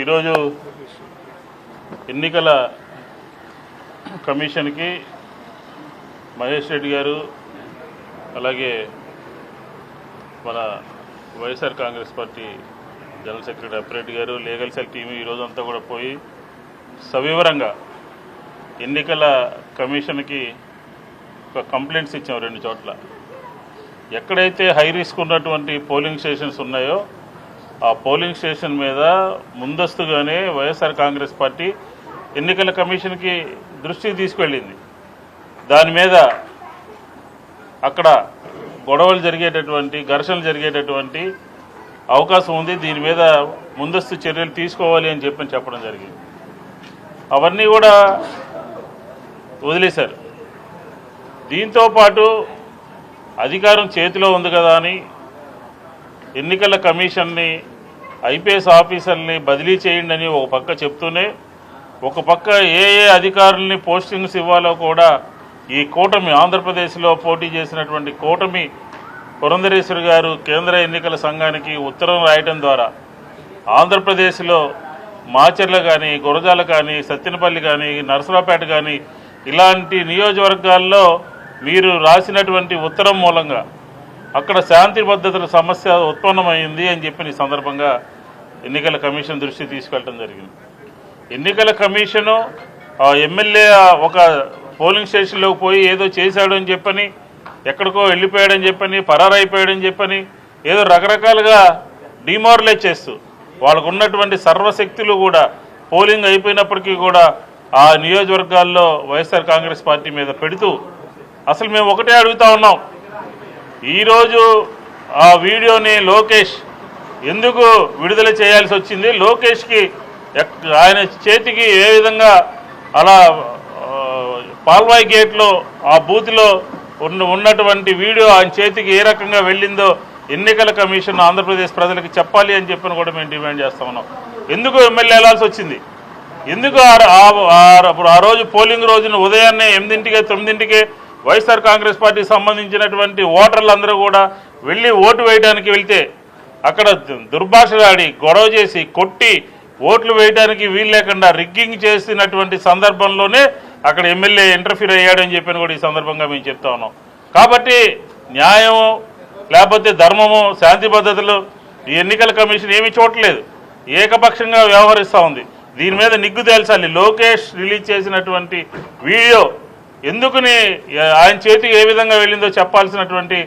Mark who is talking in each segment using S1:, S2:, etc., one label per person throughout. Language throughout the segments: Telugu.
S1: ఈరోజు ఎన్నికల కమిషన్కి మహేష్ రెడ్డి గారు అలాగే మన YSR Congress party general secretary Appireddy గారు లీగల్ సెల్ టీము ఈరోజంతా కూడా పోయి సవివరంగా ఎన్నికల కమిషన్కి ఒక కంప్లైంట్స్ ఇచ్చాం 2 చోట్ల. ఎక్కడైతే హై రిస్క్ ఉన్నటువంటి పోలింగ్ స్టేషన్స్ ఉన్నాయో ఆ పోలింగ్ స్టేషన్ మీద ముందస్తుగానే వైఎస్ఆర్ కాంగ్రెస్ పార్టీ ఎన్నికల కమిషన్కి దృష్టికి తీసుకెళ్ళింది. దాని మీద అక్కడ గొడవలు జరిగేటటువంటి ఘర్షణలు జరిగేటటువంటి అవకాశం ఉంది, దీని మీద ముందస్తు చర్యలు తీసుకోవాలి అని చెప్పడం జరిగింది. అవన్నీ కూడా వదిలేశారు. దీంతోపాటు అధికారం చేతిలో ఉంది కదా అని ఎన్నికల కమిషన్ని ఐపీఎస్ ఆఫీసర్ని బదిలీ చేయండి అని ఒక పక్క చెప్తూనే ఒక పక్క ఏ అధికారుల్ని పోస్టింగ్స్ ఇవ్వాలో కూడా ఈ కూటమి ఆంధ్రప్రదేశ్లో పోటీ చేసినటువంటి కూటమి పురంధరేశ్వరి గారు కేంద్ర ఎన్నికల సంఘానికి ఉత్తరం రాయడం ద్వారా ఆంధ్రప్రదేశ్లో మాచర్ల కానీ గురజాల కానీ సత్తెనపల్లి కానీ నరసరావుపేట కానీ ఇలాంటి నియోజకవర్గాల్లో మీరు రాసినటువంటి ఉత్తరం మూలంగా అక్కడ శాంతి భద్రతల సమస్య ఉత్పన్నమైంది అని చెప్పి ఈ సందర్భంగా ఎన్నికల కమిషన్ దృష్టి తీసుకెళ్ళడం జరిగింది. ఎన్నికల కమిషను ఎమ్మెల్యే ఒక పోలింగ్ స్టేషన్లోకి పోయి ఏదో చేశాడు అని చెప్పని ఎక్కడికో వెళ్ళిపోయాడని చెప్పని పరారైపోయాడని చెప్పని ఏదో రకరకాలుగా డిమోరలైజ్ చేస్తూ వాళ్ళకు ఉన్నటువంటి సర్వశక్తులు కూడా పోలింగ్ అయిపోయినప్పటికీ కూడా ఆ నియోజకవర్గాల్లో వైఎస్ఆర్ కాంగ్రెస్ పార్టీ మీద పెడుతూ అసలు మేము ఒకటే అడుగుతా ఉన్నాం, ఈరోజు ఆ వీడియోని లోకేష్ ఎందుకు విడుదల చేయాల్సి వచ్చింది? లోకేష్కి ఆయన చేతికి ఏ విధంగా అలా పాల్వాయి గేట్లో ఆ బూత్లో ఉన్నటువంటి వీడియో ఆయన చేతికి ఏ రకంగా వెళ్ళిందో ఎన్నికల కమిషన్ ఆంధ్రప్రదేశ్ ప్రజలకు చెప్పాలి అని చెప్పని కూడా మేము డిమాండ్ చేస్తా ఉన్నాం. ఎందుకు ఎమ్మెల్యే వెళ్లాల్సి వచ్చింది? ఎందుకు ఆ రోజు పోలింగ్ రోజున ఉదయాన్నే 8కి 9కి వైఎస్ఆర్ కాంగ్రెస్ పార్టీకి సంబంధించినటువంటి ఓటర్లందరూ కూడా వెళ్ళి ఓటు వేయడానికి వెళ్తే అక్కడ దుర్భాషలాడి గొడవ చేసి కొట్టి ఓట్లు వేయడానికి వీలు లేకుండా రిగ్గింగ్ చేసినటువంటి సందర్భంలోనే అక్కడ ఎమ్మెల్యే ఇంటర్ఫీర్ అయ్యాడని చెప్పని కూడా ఈ సందర్భంగా మేము చెప్తా ఉన్నాం. కాబట్టి న్యాయము లేకపోతే ధర్మము శాంతి భద్రతలు ఈ ఎన్నికల కమిషన్ ఏమీ చూడలేదు, ఏకపక్షంగా వ్యవహరిస్తూ ఉంది. దీని మీద నిగ్గు తేల్చాలి. లోకేష్ రిలీజ్ చేసినటువంటి వీడియో ఎందుకుని ఆయన చేతికి ఏ విధంగా వెళ్ళిందో చెప్పాల్సినటువంటి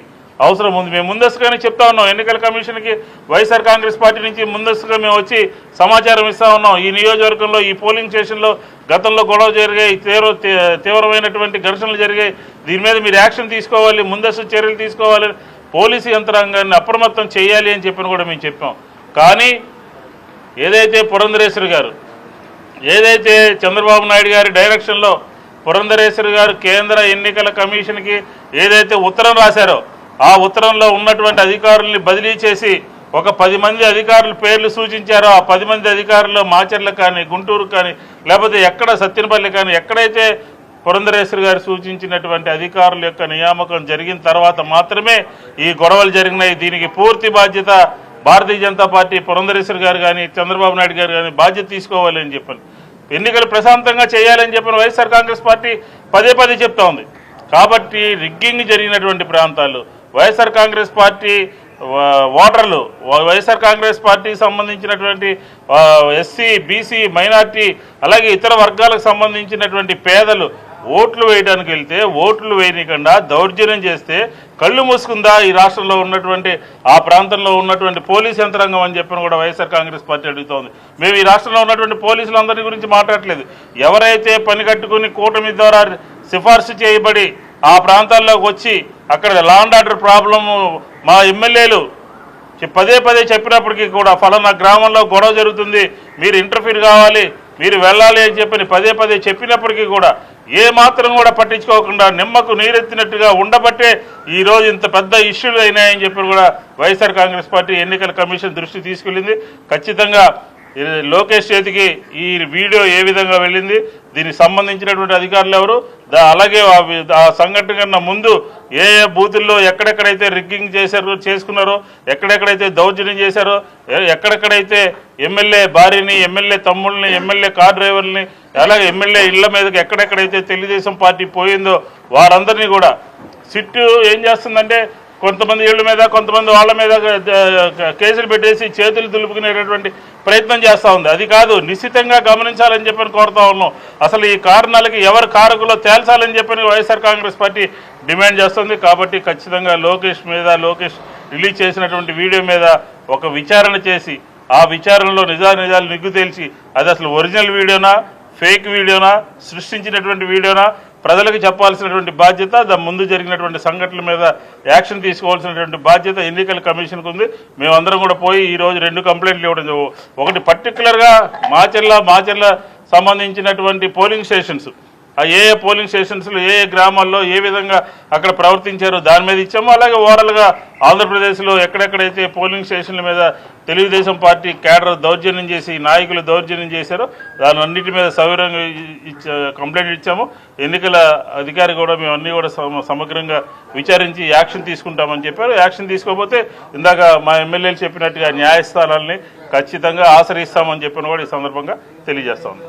S1: అవసరం ఉంది. మేము ముందస్తుగానే చెప్తా ఉన్నాం, ఎన్నికల కమిషన్కి వైఎస్ఆర్ కాంగ్రెస్ పార్టీ నుంచి ముందస్తుగా మేము వచ్చి సమాచారం ఇస్తా ఉన్నాం. ఈ నియోజకవర్గంలో ఈ పోలింగ్ స్టేషన్లో గతంలో గొడవ జరిగాయి, తీవ్రమైనటువంటి ఘర్షణలు జరిగాయి, దీని మీద మీరు యాక్షన్ తీసుకోవాలి, ముందస్తు చర్యలు తీసుకోవాలి, పోలీసు యంత్రాంగాన్ని అప్రమత్తం చేయాలి అని చెప్పని కూడా మేము చెప్పాం. కానీ ఏదైతే పురంధరేశ్వరి గారు ఏదైతే చంద్రబాబు నాయుడు గారి డైరెక్షన్లో పురంధరేశ్వరి గారు కేంద్ర ఎన్నికల కమిషన్కి ఏదైతే ఉత్తరం రాశారో ఆ ఉత్తరంలో ఉన్నటువంటి అధికారుల్ని బదిలీ చేసి ఒక 10 మంది అధికారుల పేర్లు సూచించారో ఆ 10 మంది అధికారులు మాచర్ల కానీ గుంటూరు కానీ లేకపోతే ఎక్కడ సత్తెనపల్లి కానీ ఎక్కడైతే పురంధరేశ్వరి గారు సూచించినటువంటి అధికారుల యొక్క నియామకం జరిగిన తర్వాత మాత్రమే ఈ గొడవలు జరిగినాయి. దీనికి పూర్తి బాధ్యత భారతీయ జనతా పార్టీ పురంధరేశ్వరి గారు కానీ చంద్రబాబు నాయుడు గారు కానీ బాధ్యత తీసుకోవాలని చెప్పని ఎన్నికలు ప్రశాంతంగా చేయాలని చెప్పిన వైఎస్ఆర్ కాంగ్రెస్ పార్టీ పదే చెప్తా ఉంది. కాబట్టి రిగ్గింగ్ జరిగినటువంటి ప్రాంతాలు వైఎస్ఆర్ కాంగ్రెస్ పార్టీ ఓటర్లు వైఎస్ఆర్ కాంగ్రెస్ పార్టీకి సంబంధించినటువంటి ఎస్సీ బీసీ మైనార్టీ అలాగే ఇతర వర్గాలకు సంబంధించినటువంటి పేదలు ఓట్లు వేయడానికి వెళ్తే ఓట్లు వేయకుండా దౌర్జన్యం చేస్తే కళ్ళు మూసుకుందా ఈ రాష్ట్రంలో ఉన్నటువంటి ఆ ప్రాంతంలో ఉన్నటువంటి పోలీస్ యంత్రాంగం అని చెప్పిన కూడా వైఎస్ఆర్ కాంగ్రెస్ పార్టీ అడుగుతోంది. మేము ఈ రాష్ట్రంలో ఉన్నటువంటి పోలీసులందరి గురించి మాట్లాడలేదు. ఎవరైతే పని కట్టుకుని కూటమి ద్వారా సిఫార్సు చేయబడి ఆ ప్రాంతాల్లోకి వచ్చి అక్కడ లా అండ్ ఆర్డర్ ప్రాబ్లము మా ఎమ్మెల్యేలు పదే చెప్పినప్పటికీ కూడా ఫలానా గ్రామంలో గొడవ జరుగుతుంది, మీరు ఇంటర్ఫీర్ కావాలి, మీరు వెళ్ళాలి అని చెప్పని పదే చెప్పినప్పటికీ కూడా ఏ మాత్రం కూడా పట్టించుకోకుండా నిమ్మకు నీరెత్తినట్టుగా ఉండబట్టే ఈరోజు ఇంత పెద్ద ఇష్యూలు అయినాయని చెప్పి కూడా వైఎస్ఆర్ కాంగ్రెస్ పార్టీ ఎన్నికల కమిషన్ దృష్టి తీసుకెళ్ళింది. ఖచ్చితంగా లోకేష్ చేతికి ఈ వీడియో ఏ విధంగా వెళ్ళింది, దీనికి సంబంధించినటువంటి అధికారులు ఎవరు, అలాగే ఆ సంఘటన కన్నా ముందు ఏ ఏ బూతుల్లో ఎక్కడెక్కడైతే రిగ్గింగ్ చేసుకున్నారో, ఎక్కడెక్కడైతే దౌర్జన్యం చేశారో, ఎక్కడెక్కడైతే ఎమ్మెల్యే భార్యని, ఎమ్మెల్యే తమ్ముళ్ళని, ఎమ్మెల్యే కార్ డ్రైవర్ని, అలాగే ఎమ్మెల్యే ఇళ్ల మీదకి ఎక్కడెక్కడైతే తెలుగుదేశం పార్టీ పోయిందో వారందరినీ కూడా సిట్టు ఏం చేస్తుందంటే కొంతమంది ఇళ్ల మీద, కొంతమంది వాళ్ళ మీద కేసులు పెట్టేసి చేతులు దులుపుకునేటటువంటి ప్రయత్నం చేస్తూ ఉంది. అది కాదు, నిశ్చితంగా గమనించాలని చెప్పని కోరుతా ఉన్నాం. అసలు ఈ కారణాలకి ఎవరు కారకులో తేల్చాలని చెప్పని వైఎస్ఆర్ కాంగ్రెస్ పార్టీ డిమాండ్ చేస్తుంది. కాబట్టి ఖచ్చితంగా లోకేష్ రిలీజ్ చేసినటువంటి వీడియో మీద ఒక విచారణ చేసి ఆ విచారణలో నిజాలు నిగ్గు తేల్చి అది అసలు ఒరిజినల్ వీడియోనా, ఫేక్ వీడియోనా, సృష్టించినటువంటి వీడియోనా ప్రజలకు చెప్పాల్సినటువంటి బాధ్యత, ముందు జరిగినటువంటి సంఘటనల మీద యాక్షన్ తీసుకోవాల్సినటువంటి బాధ్యత ఎన్నికల కమిషన్కు ఉంది. మేమందరం కూడా పోయి ఈరోజు 2 కంప్లైంట్లు ఇవ్వడం, ఒకటి పర్టికులర్గా మాచెల్ల సంబంధించినటువంటి పోలింగ్ స్టేషన్స్, ఆ ఏ పోలింగ్ స్టేషన్స్లో ఏ గ్రామాల్లో ఏ విధంగా అక్కడ ప్రవర్తించారో దాని మీద ఇచ్చాము. అలాగే ఓవరాల్గా ఆంధ్రప్రదేశ్లో ఎక్కడెక్కడైతే పోలింగ్ స్టేషన్ల మీద తెలుగుదేశం పార్టీ కేడర్ దౌర్జన్యం చేసి నాయకులు దౌర్జన్యం చేశారో దాని అన్నిటి మీద సవివరంగా కంప్లైంట్ ఇచ్చాము. ఎన్నికల అధికారి కూడా మేము అన్నీ కూడా సమగ్రంగా విచారించి యాక్షన్ తీసుకుంటామని చెప్పారు. యాక్షన్ తీసుకోకపోతే ఇందాక మా ఎమ్మెల్యేలు చెప్పినట్టుగా న్యాయస్థానాలని ఖచ్చితంగా ఆశ్రయిస్తామని చెప్పిన కూడా ఈ సందర్భంగా తెలియజేస్తాము.